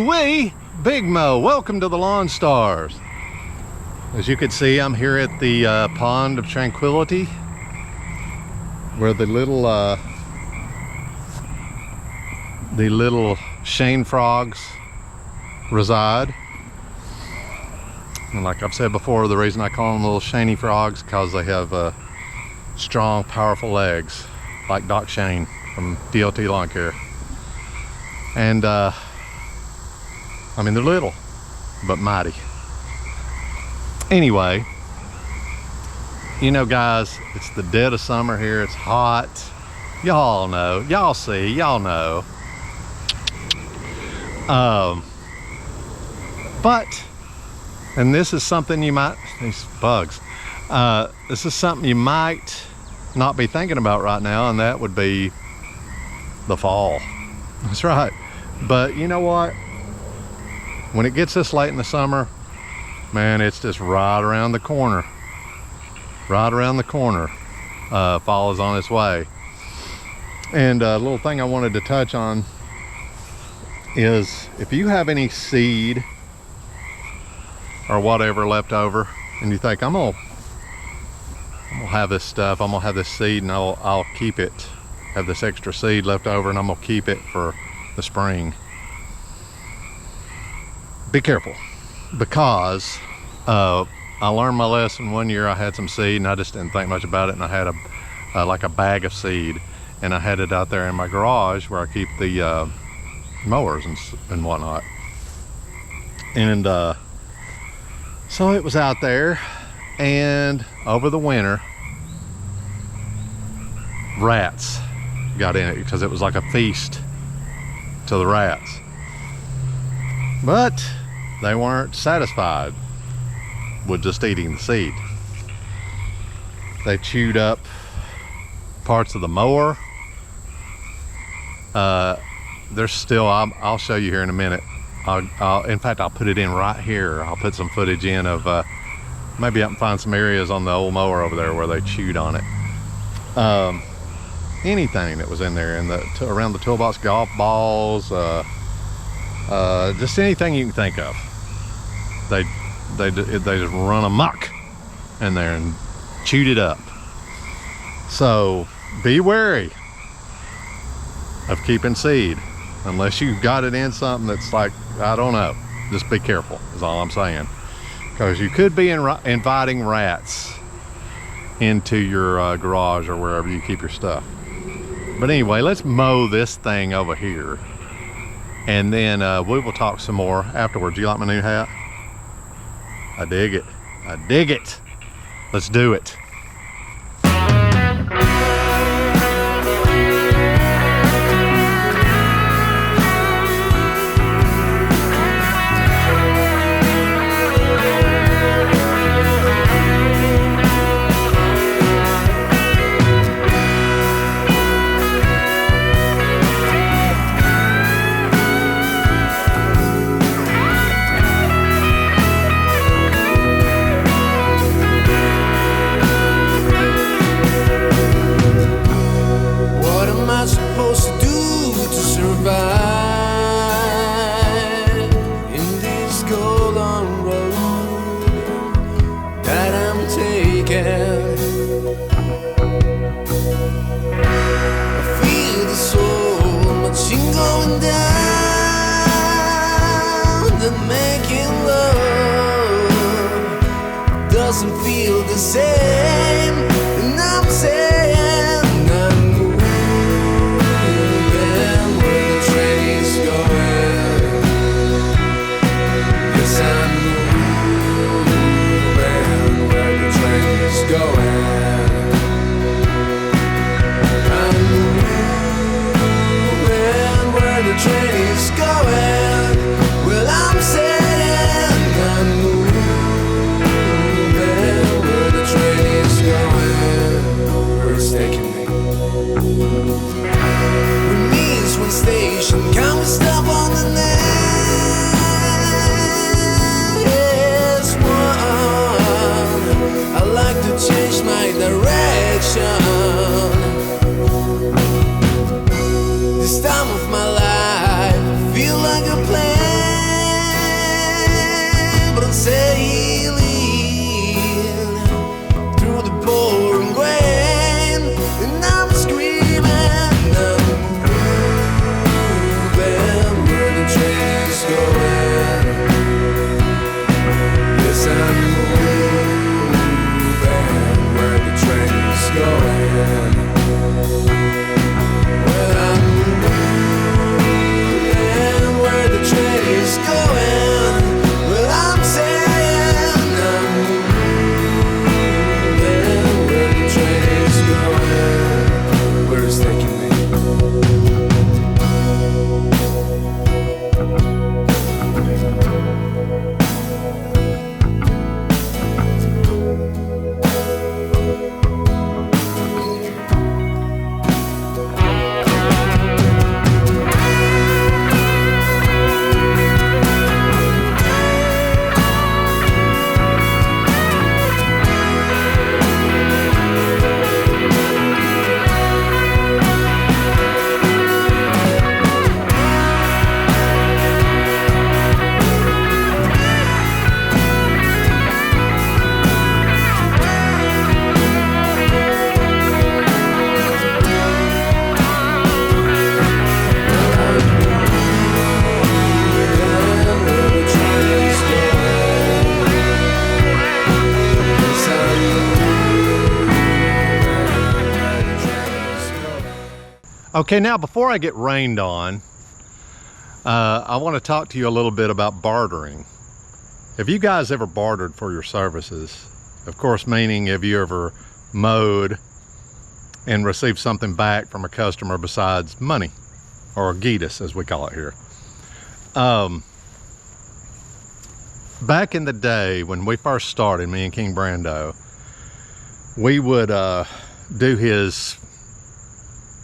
Ooh-wee, Big Mo, welcome to the Lawn Stars. As you can see, I'm here at the Pond of Tranquility, where the little Shane frogs reside. And like I've said before, the reason I call them little Shaney frogs because they have strong, powerful legs, like Doc Shane from DLT Lawn Care. And I mean, they're little, but mighty. Anyway, you know, guys, it's the dead of summer here. It's hot. Y'all know. Y'all see. Y'all know. But, and this is something you might, these bugs, this is something you might not be thinking about right now, and that would be the fall. That's right. But you know what? When it gets this late in the summer, man, it's just right around the corner. Right around the corner. Fall is on its way. And a little thing I wanted to touch on is if you have any seed or whatever left over, and you think, I'm gonna have this stuff, I'm gonna have this seed, and I'll keep it, have this extra seed left over, and I'm gonna keep it for the spring. Be careful, because I learned my lesson one year. I had some seed and I just didn't think much about it, and I had like a bag of seed, and I had it out there in my garage where I keep the mowers and whatnot. And so it was out there, and over the winter rats got in it because it was like a feast to the rats. But they weren't satisfied with just eating the seed. They chewed up parts of the mower. There's still, I'll show you here in a minute. In fact, I'll put it in right here. I'll put some footage in of, maybe I can find some areas on the old mower over there where they chewed on it. Anything that was in there, around the toolbox, golf balls, just anything you can think of. They just run amok in there and chewed it up. So be wary of keeping seed unless you got it in something that's like, I don't know. Just be careful is all I'm saying, because you could be inviting rats into your garage or wherever you keep your stuff. But anyway, let's mow this thing over here, and then we will talk some more afterwards. You like my new hat? I dig it. I dig it. Let's do it. Okay, now before I get rained on, I want to talk to you a little bit about bartering. Have you guys ever bartered for your services? Of course, meaning have you ever mowed and received something back from a customer besides money, or gitas as we call it here. Back in the day when we first started, me and King Brando, we would do his,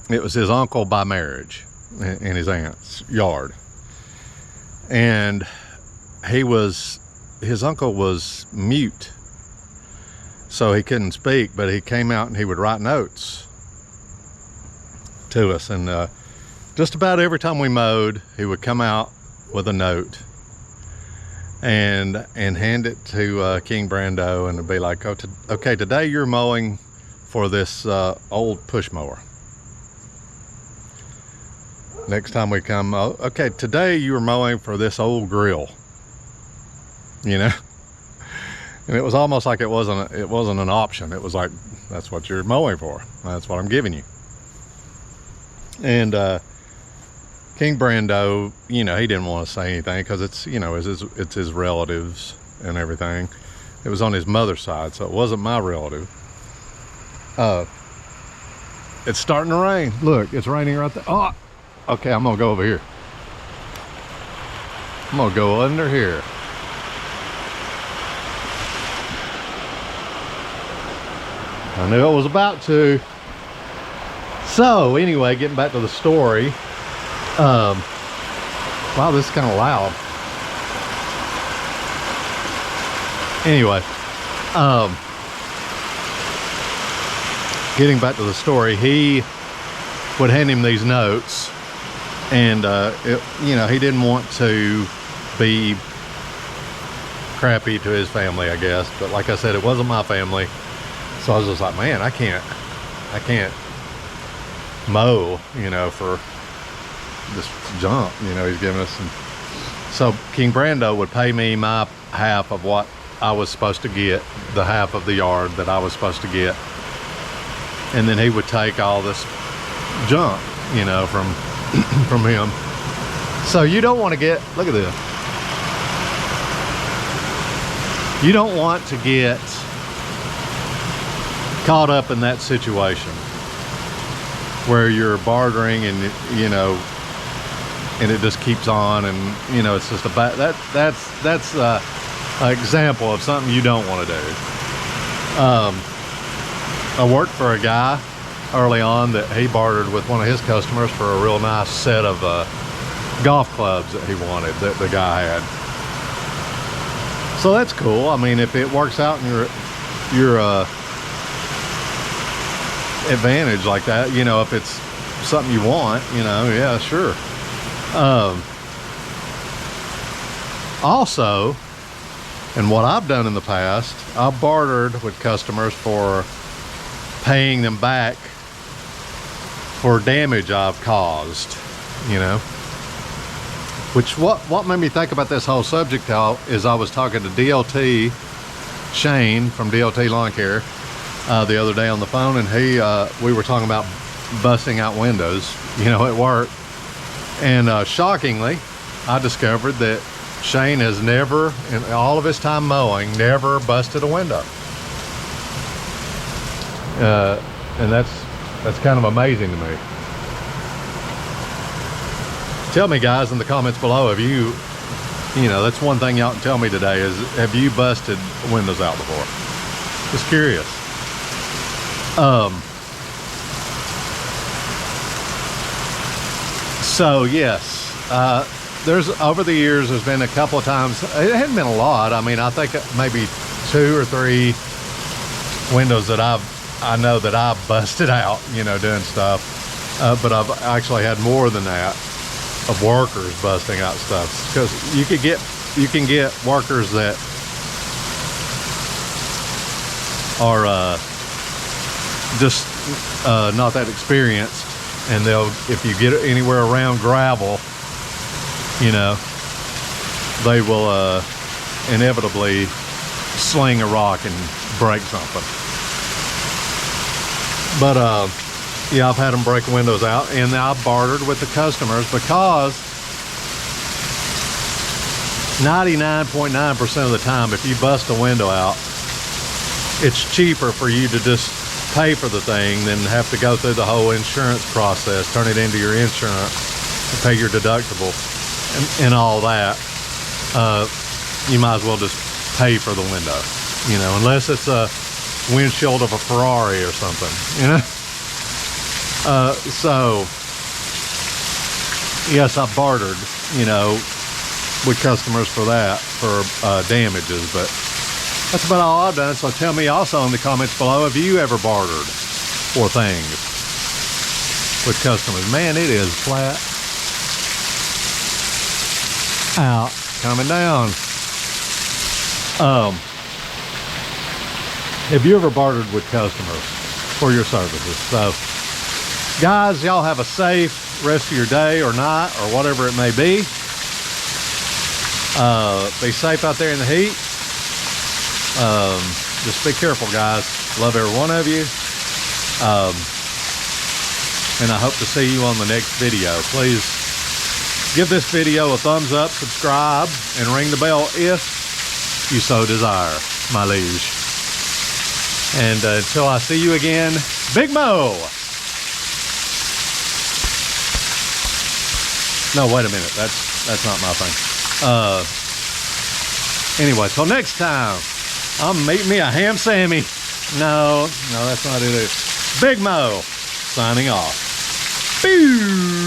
it was his uncle by marriage in his aunt's yard. And his uncle was mute, so he couldn't speak, but he came out and he would write notes to us. And just about every time we mowed, he would come out with a note and hand it to King Brando, and it'd be like, okay, today you're mowing for this old push mower. Next time we come, okay, today you were mowing for this old grill, you know. And it was almost like it wasn't an option. It was like, that's what you're mowing for. That's what I'm giving you. And King Brando, you know, he didn't want to say anything because it's, you know, it's his relatives and everything. It was on his mother's side, so it wasn't my relative. It's starting to rain. Look, it's raining right there. Oh, okay, I'm gonna go over here. I'm gonna go under here. I knew I was about to. So anyway, getting back to the story. Wow, this is kind of loud. Anyway, getting back to the story, he would hand him these notes, and you know, he didn't want to be crappy to his family, I guess. But like I said, it wasn't my family. So I was just like, man, I can't mow, you know, for this junk, you know, he's giving us. And so King Brando would pay me my half of what I was supposed to get, the half of the yard that I was supposed to get. And then he would take all this junk, you know, from him. So you don't want to get, look at this. You don't want to get caught up in that situation where you're bartering and, you know, and it just keeps on, and, you know, it's just a bad, that's an example of something you don't want to do. I worked for a guy early on that he bartered with one of his customers for a real nice set of golf clubs that he wanted, that the guy had. So that's cool. I mean, if it works out in your advantage like that, you know, if it's something you want, you know, yeah, sure. Also, and what I've done in the past, I've bartered with customers for paying them back for damage I've caused, you know. Which what made me think about this whole subject is I was talking to DLT Shane from DLT Lawn Care the other day on the phone, and we were talking about busting out windows, you know, at work. And shockingly, I discovered that Shane has never, in all of his time mowing, never busted a window. And that's kind of amazing to me. Tell me, guys, in the comments below, have you know, that's one thing y'all can tell me today is, have you busted windows out before? Just curious. So yes, there's, over the years, there's been a couple of times, it hadn't been a lot. I mean, I think maybe 2 or 3 windows that I know that I've busted out, you know, doing stuff. But I've actually had more than that, of workers busting out stuff, because you can get workers that are just not that experienced, and they'll, if you get anywhere around gravel, you know, they will inevitably sling a rock and break something. But Yeah, I've had them break windows out, and I've bartered with the customers because 99.9% of the time, if you bust a window out, it's cheaper for you to just pay for the thing than have to go through the whole insurance process, turn it into your insurance, and pay your deductible, and all that. You might as well just pay for the window, you know, unless it's a windshield of a Ferrari or something, you know. So yes, I bartered, you know, with customers for that, for damages, but that's about all I've done. So tell me also in the comments below, have you ever bartered for things with customers? Man, it is flat out, coming down. Have you ever bartered with customers for your services? So guys, y'all have a safe rest of your day or night or whatever it may be. Be safe out there in the heat. Just be careful, guys. Love every one of you. And I hope to see you on the next video. Please give this video a thumbs up, subscribe, and ring the bell if you so desire, my liege. And until I see you again, Big Mo. No, wait a minute. That's not my thing. Anyway, till next time, I'm meeting me a ham Sammy. No, that's not it. Big Mo signing off. Boo!